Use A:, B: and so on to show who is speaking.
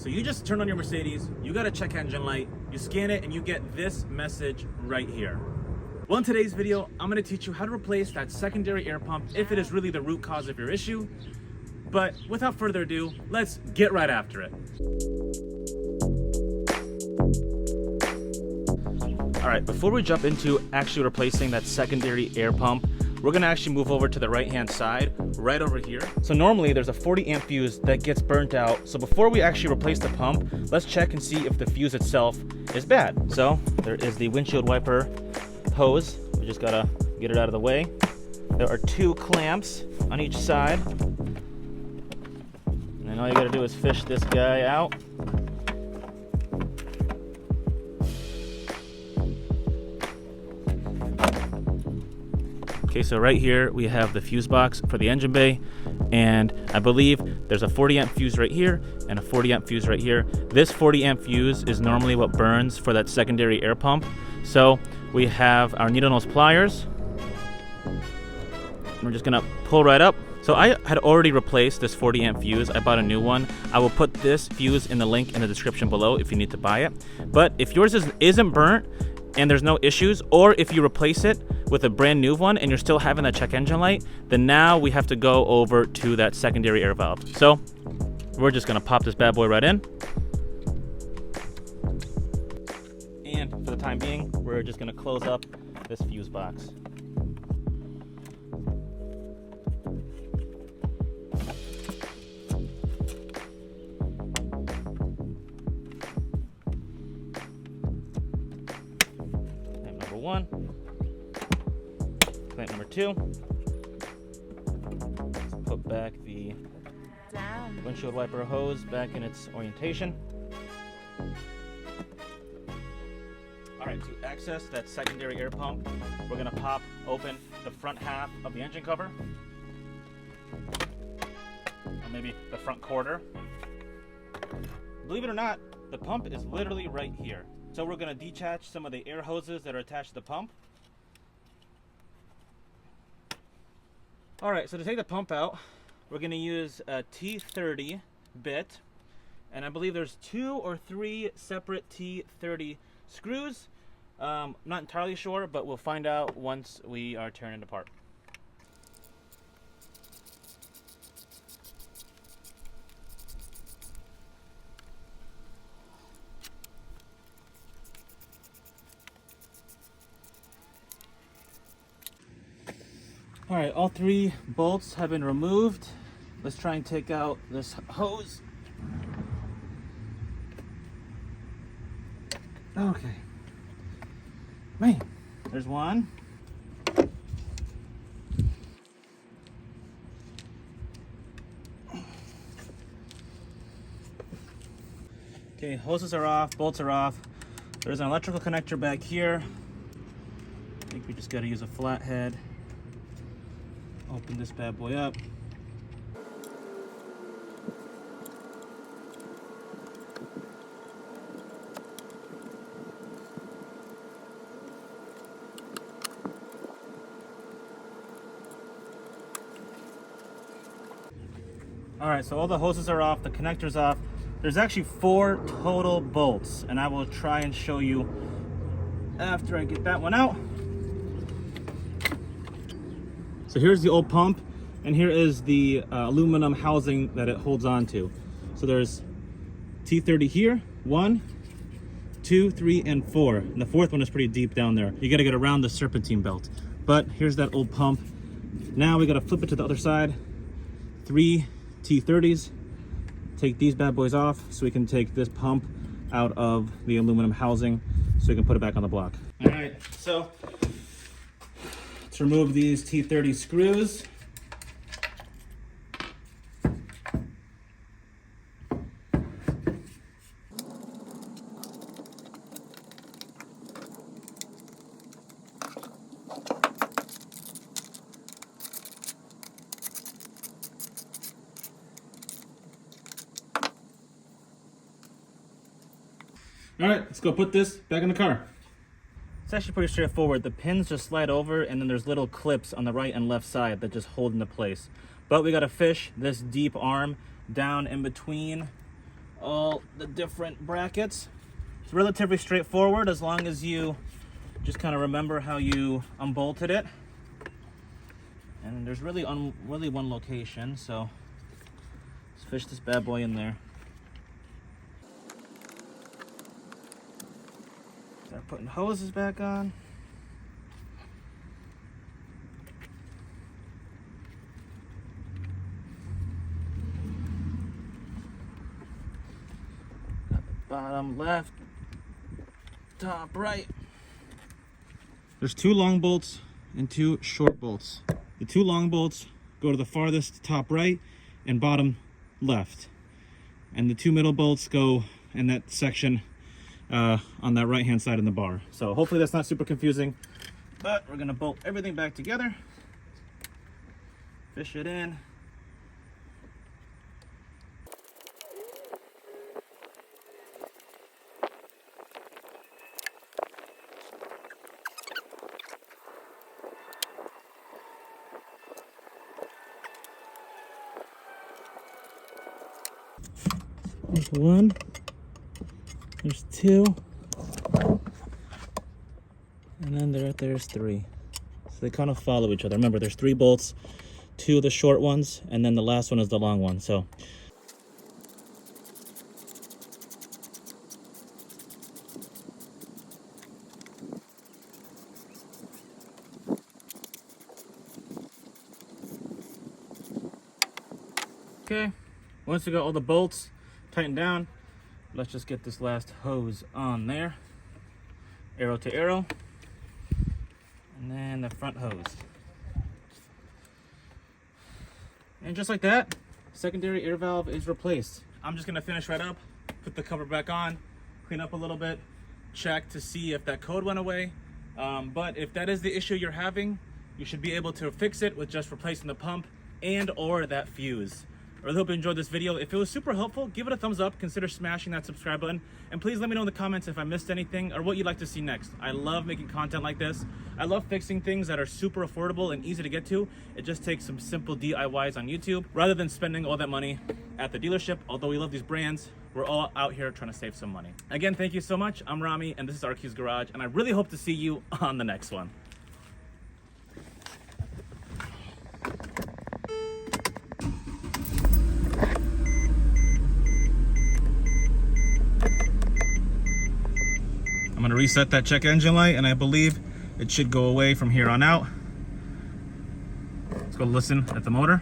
A: So you just turn on your Mercedes, you got a check engine light, you scan it, and you get this message right here. Well, in today's video, I'm gonna teach you how to replace that secondary air pump if it is really the root cause of your issue. But without further ado, let's get right after it. All right, before we jump into actually replacing that secondary air pump, we're gonna actually move over to the right-hand side, right over here. So normally there's a 40 amp fuse that gets burnt out. So before we actually replace the pump, let's check and see if the fuse itself is bad. So there is the windshield wiper hose. We just gotta get it out of the way. There are 2 clamps on each side. And all you gotta do is fish this guy out. Okay, so right here we have the fuse box for the engine bay, and I believe there's a 40 amp fuse right here and a 40 amp fuse right here. This 40 amp fuse is normally what burns for that secondary air pump. So we have our needle nose pliers, and we're just gonna pull right up. So I had already replaced this 40 amp fuse. I bought a new one. I will put this fuse in the link in the description below if you need to buy it. But if yours isn't burnt and there's no issues, or if you replace it with a brand new one and you're still having that check engine light, then now we have to go over to that secondary air valve. So we're just gonna pop this bad boy right in. And for the time being, we're just gonna close up this fuse box. One, clamp number 2. Let's put back the windshield wiper hose back in its orientation. All right, to access that secondary air pump, we're gonna pop open the front half of the engine cover, or maybe the front quarter. Believe it or not, the pump is literally right here. So we're going to detach some of the air hoses that are attached to the pump. All right, so to take the pump out, we're going to use a T30 bit, and I believe there's 2 or 3 separate T30 screws. Not entirely sure, but we'll find out once we are tearing it apart. All right, all 3 bolts have been removed. Let's try and take out this hose. Okay. Man, there's one. Okay, hoses are off, bolts are off. There's an electrical connector back here. I think we just gotta use a flathead. Open this bad boy up. All right, so all the hoses are off, the connector's off. There's actually 4 total bolts, and I will try and show you after I get that one out. So here's the old pump, and here is the aluminum housing that it holds on to. So there's T30 here, 1, 2, 3, and 4. And the 4th one is pretty deep down there. You gotta get around the serpentine belt. But here's that old pump. Now we gotta flip it to the other side. 3 T30s. Take these bad boys off so we can take this pump out of the aluminum housing so we can put it back on the block. All right, so let's remove these T30 screws. All right, let's go put this back in the car. It's actually pretty straightforward. The pins just slide over, and then there's little clips on the right and left side that just hold into place. But we gotta fish this deep arm down in between all the different brackets. It's relatively straightforward as long as you just kind of remember how you unbolted it. And there's really one location, so let's fish this bad boy in there. Start putting hoses back on. Got the bottom left, top right. There's 2 long bolts and 2 short bolts. The 2 long bolts go to the farthest top right and bottom left. And the 2 middle bolts go in that section on that right hand side in the bar. So hopefully that's not super confusing, but we're gonna bolt everything back together, fish it in. There's 1, there's 2, and then there's 3. So they kind of follow each other. Remember, there's 3 bolts, 2 of the short ones, and then the last one is the long one. So okay, once we got all the bolts tightened down, let's just get this last hose on there, arrow to arrow, and then the front hose. And just like that, secondary air valve is replaced. I'm just gonna finish right up, put the cover back on, clean up a little bit, check to see if that code went away. But if that is the issue you're having, you should be able to fix it with just replacing the pump and or that fuse. I really hope you enjoyed this video. If it was super helpful, give it a thumbs up, consider smashing that subscribe button, and please let me know in the comments if I missed anything or what you'd like to see next. I love making content like this. I love fixing things that are super affordable and easy to get to. It just takes some simple DIYs on YouTube rather than spending all that money at the dealership. Although we love these brands, we're all out here trying to save some money. Again, thank you so much. I'm Rami, and this is RQ's Garage, and I really hope to see you on the next one. I'm gonna reset that check engine light, and I believe it should go away from here on out. Let's go listen at the motor.